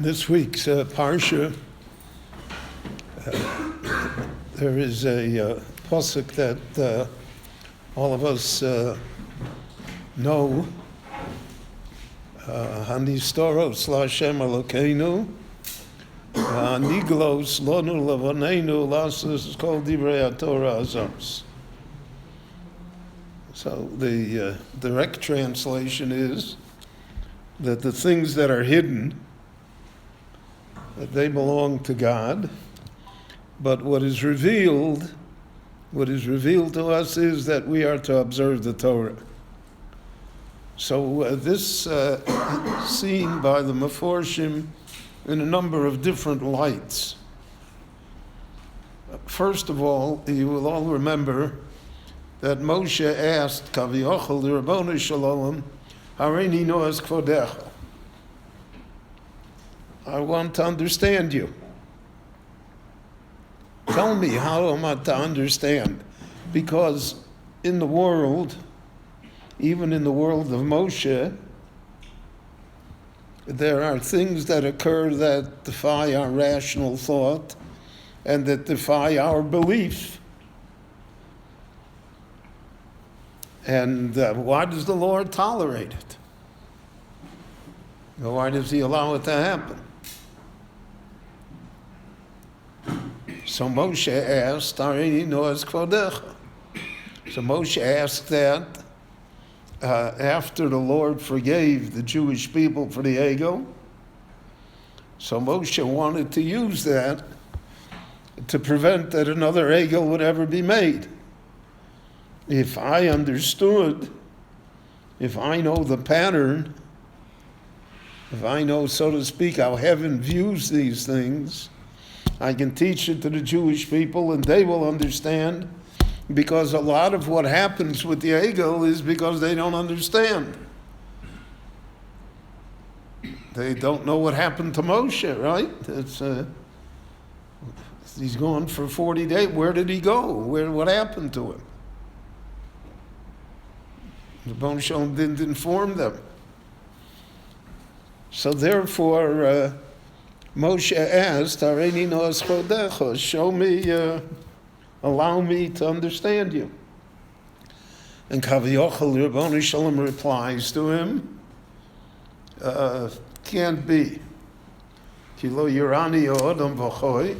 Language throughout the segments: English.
This week's Parsha, there is a pasuk that all of us know. Hanestarot l'Hashem Elokeinu, Niglos lonu levaneinu lasos is called divrei Torah azos. So the direct translation is that the things that are hidden, that they belong to God, but what is revealed to us is that we are to observe the Torah. So this seen by the Meforshim in a number of different lights. First of all, you will all remember that Moshe asked Kaviochel the Rabboni Shalom, Hareini noas kvodecha. I want to understand you. Tell me, how am I to understand? Because in the world, even in the world of Moshe, there are things that occur that defy our rational thought and that defy our belief. And why does the Lord tolerate it? Why does he allow it to happen? So Moshe asked, Hareini noas kvodecha. So Moshe asked that after the Lord forgave the Jewish people for the ego. So Moshe wanted to use that to prevent that another ego would ever be made. If I understood, if I know the pattern, if I know, so to speak, how heaven views these things, I can teach it to the Jewish people and they will understand, because a lot of what happens with the ego is because they don't understand. They don't know what happened to Moshe, right? He's gone for 40 days. Where did he go? What happened to him? The Bon Shalom didn't inform them. So therefore, Moshe asked, Hareini noas kvodecha, show me, allow me to understand you. And Kaviochel Rabboni Shalom replies to him, can't be. Kilo Yerani Odom V'choi.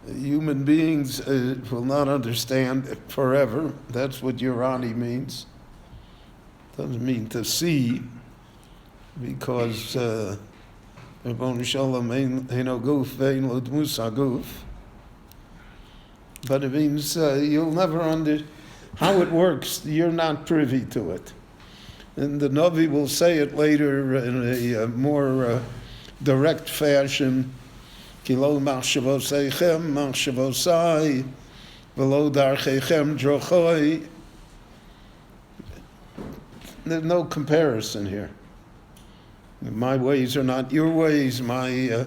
Human beings will not understand forever. That's what Yerani means. Doesn't mean to see, because Rabboni Shalom eino guf ve'ein lo dmus haguf. But it means you'll never how it works. You're not privy to it. And the Navi will say it later in a more direct fashion. Kilo machshavosechem machshavosai v'lo darchechem drochoi. There's no comparison here. My ways are not your ways. My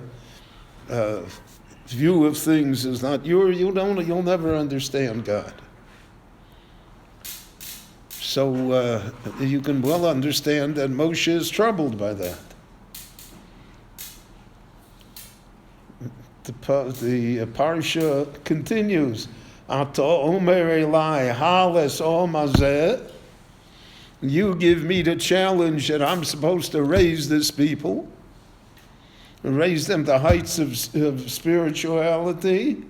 view of things is not you'll never understand God. So you can well understand that Moshe is troubled by that. The parsha continues. Ata omer elai hales omazeh. You give me the challenge that I'm supposed to raise this people, raise them to heights of spirituality.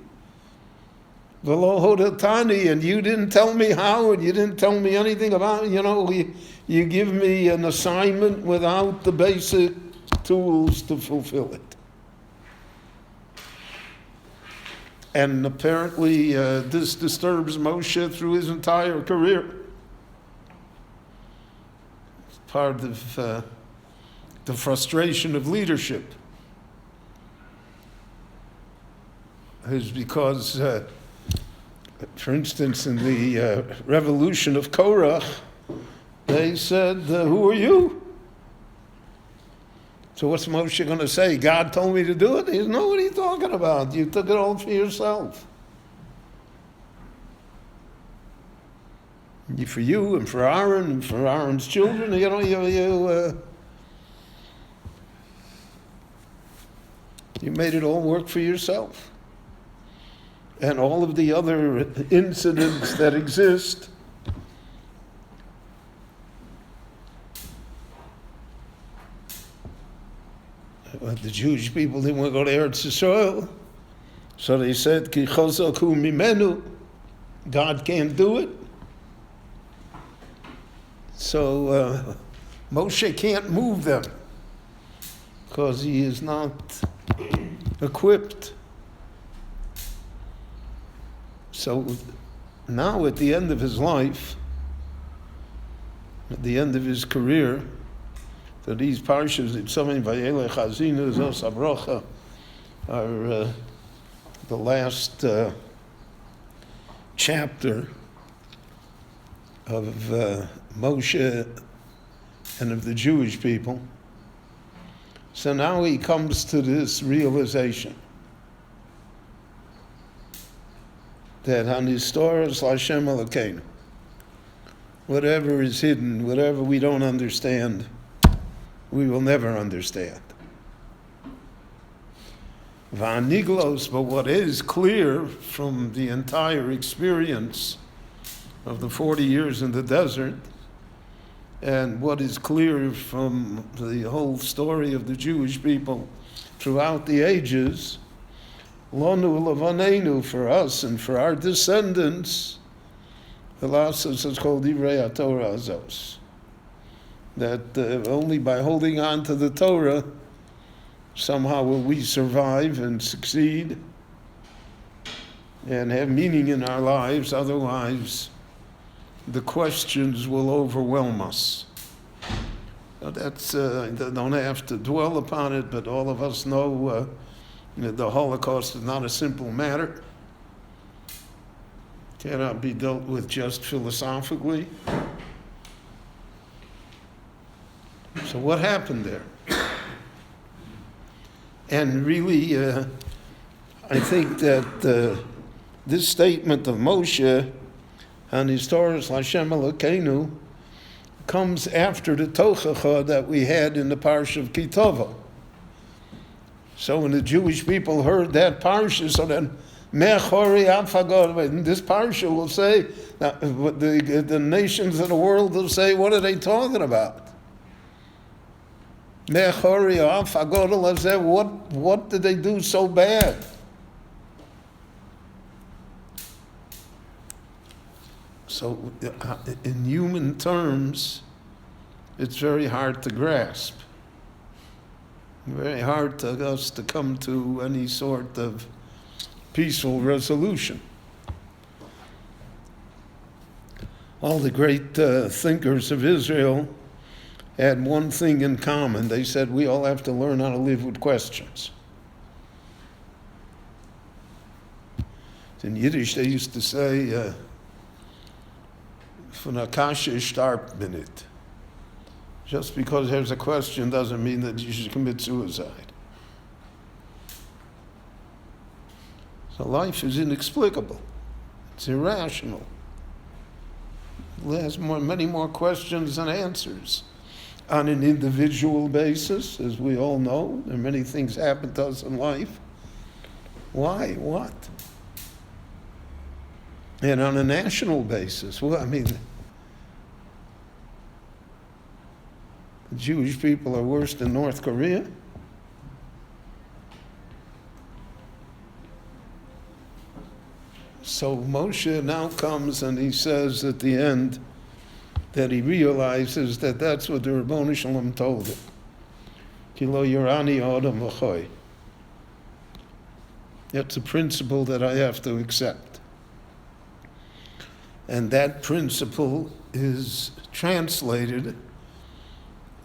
V'lo hodatani, and you didn't tell me how, and you didn't tell me anything about it. You give me an assignment without the basic tools to fulfill it. And apparently this disturbs Moshe through his entire career. It's part of the frustration of leadership. Is because, for instance, in the revolution of Korach, they said, who are you? So what's Moshe going to say? God told me to do it? He says, no, what are you talking about? You took it all for yourself. For you and for Aaron and for Aaron's children, You made it all work for yourself. And all of the other incidents that exist, the Jewish people didn't want to go to Eretz Yisrael, so they said, Ki chozaku mimenu, God can't do it. So Moshe can't move them because he is not equipped. So now at the end of his life, at the end of his career, so these parshas, Nitzavim, Vayelech, Hazinu, Zos Abrocha, are the last chapter of Moshe and of the Jewish people. So now he comes to this realization that Hanistorah L'Hashem Elokeinu, whatever is hidden, whatever we don't understand, we will never understand. V'aniglos, but what is clear from the entire experience of the 40 years in the desert, and what is clear from the whole story of the Jewish people throughout the ages, Lonu levanenu, for us and for our descendants, the last is called Divrei HaTorah Azos. That only by holding on to the Torah, somehow will we survive and succeed and have meaning in our lives. Otherwise, the questions will overwhelm us. Now that's don't have to dwell upon it, but all of us know the Holocaust is not a simple matter. Cannot be dealt with just philosophically. So what happened there? And really, I think that this statement of Moshe, Hanistorah L'Hashem Elokeinu, comes after the Tochacha that we had in the Parsha of Ki Tavo. So when the Jewish people heard that Parsha, so then Mechori Afagod, this Parsha will say, the nations of the world will say, what are they talking about? What did they do so bad? So in human terms, it's very hard to grasp. Very hard to us to come to any sort of peaceful resolution. All the great thinkers of Israel had one thing in common. They said we all have to learn how to live with questions. In Yiddish, they used to say, "Von a kasha starb man it." Just because there's a question doesn't mean that you should commit suicide. So life is inexplicable. It's irrational. It has many more questions than answers. On an individual basis, as we all know, there are many things happen to us in life. Why? What? And on a national basis, well, I mean, the Jewish people are worse than North Korea. So Moshe now comes and he says at the end that he realizes that that's what the Ribono Shel Olam told him. Ki lo yorani adam v'choy. That's a principle that I have to accept. And that principle is translated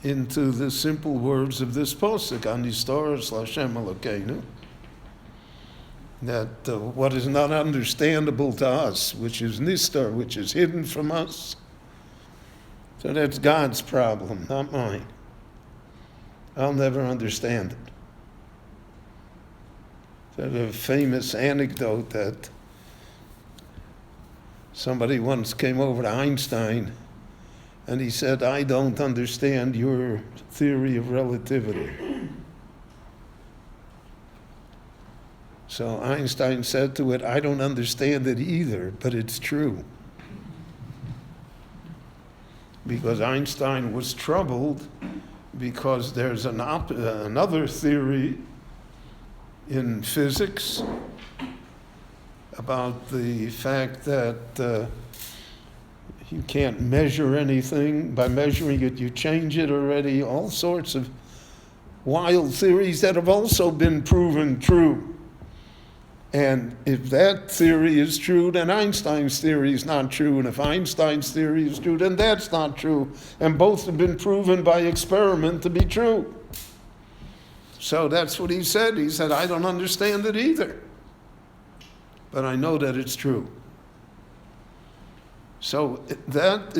into the simple words of this posuk, Hanistorah L'Hashem Elokeinu, that what is not understandable to us, which is nistar, which is hidden from us, so that's God's problem, not mine. I'll never understand it. There's a famous anecdote that somebody once came over to Einstein and he said, "I don't understand your theory of relativity." So Einstein said to it, I don't understand it either, but it's true. Because Einstein was troubled because there's another theory in physics about the fact that you can't measure anything. By measuring it, you change it already. All sorts of wild theories that have also been proven true. And if that theory is true, then Einstein's theory is not true. And if Einstein's theory is true, then that's not true. And both have been proven by experiment to be true. So that's what he said. He said, I don't understand it either, but I know that it's true. So that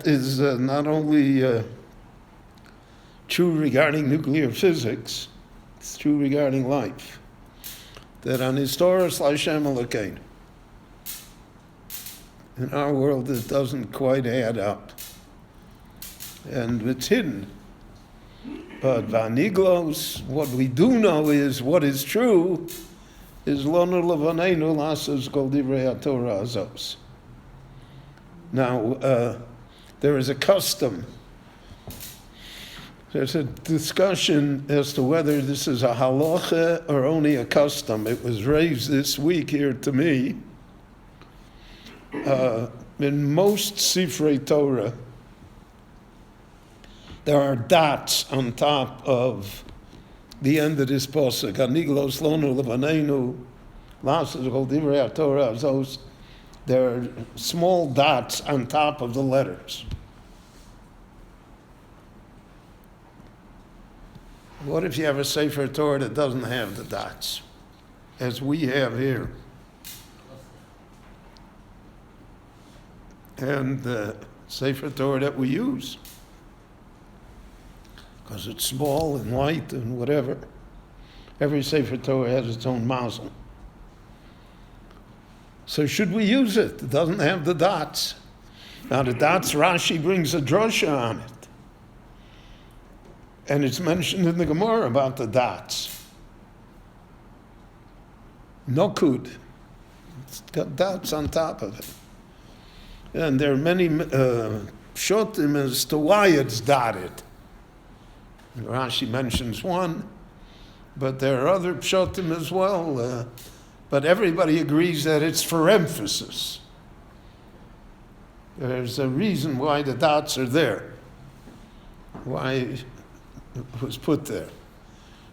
is not only true regarding nuclear physics, it's true regarding life. That Hnesdoros L'Hashem Elokeinu. In our world, it doesn't quite add up, and it's hidden. But Vaniglos, what we do know is what is true is Lonu Levaneinu Lassos Kol Divrei HaTorah Azos. Now, there is a custom. There's a discussion as to whether this is a halacha or only a custom. It was raised this week here to me. In most Sifrei Torah, there are dots on top of the end of this pasuk. Aniglos lonu levaneinu lassos kol divrei HaTorah azos. There are small dots on top of the letters. What if you have a Sefer Torah that doesn't have the dots, as we have here? And the Sefer Torah that we use, because it's small and light and whatever. Every Sefer Torah has its own mazel. So should we use it? It doesn't have the dots. Now the dots, Rashi brings a drosha on it. And it's mentioned in the Gemara about the dots. Nokud. It's got dots on top of it. And there are many pshotim as to why it's dotted. Rashi mentions one, but there are other pshotim as well. But everybody agrees that it's for emphasis. There's a reason why the dots are there, why it was put there.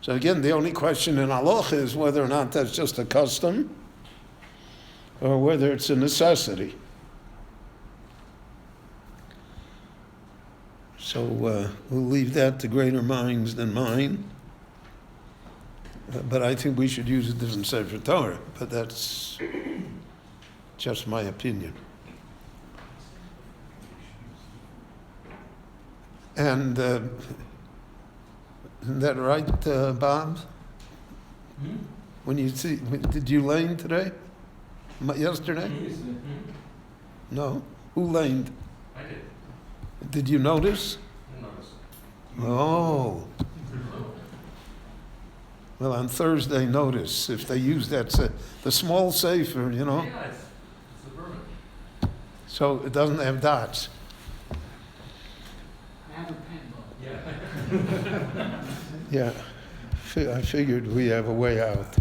So again, the only question in halacha is whether or not that's just a custom or whether it's a necessity. So we'll leave that to greater minds than mine. But I think we should use a different Sefer Torah. But that's just my opinion. And isn't that right, Bob? Hmm? When you see, did you lane today? Yesterday? No. Who laned? I did. Did you notice? I noticed. Oh. Well, on Thursday, notice if they use that, the small sefer, you know. Yeah, it's suburban. So it doesn't have dots. I have a pen. Yeah. Yeah, I figured we have a way out.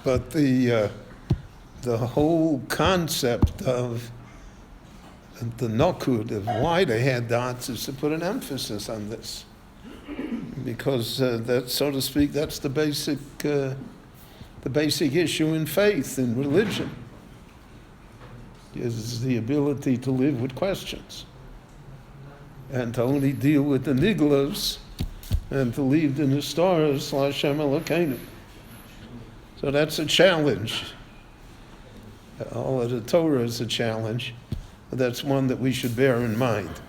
But the whole concept of the nokud, of why they had dots, is to put an emphasis on this. Because that, so to speak, that's the basic issue in faith, in religion, is the ability to live with questions and to only deal with the niglas and to leave the netzavim L'Hashem Elokeinu. So that's a challenge. All of the Torah is a challenge. But that's one that we should bear in mind.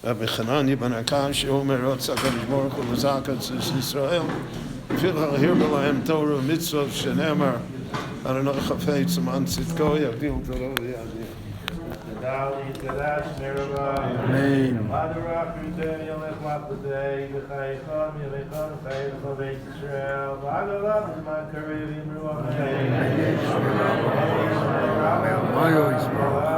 Rabbi Chananya ben Akash, Omer Rotz HaKadosh Baruch Hu L'Zakat Yisrael, V'fil Ha'hir B'lahem Torah Mitzvot Shenemar, Aronot Chafetz Aman Tzidko Yavdil Torah Yadiyah. Dali Kadash Merava. Amen. Madara Krute Yelech Lapade, Bechaychon, Yelechon, Chaychon, Beit Yisrael, Vagalam, Makarevim, Ruach, Mayo Yisrael.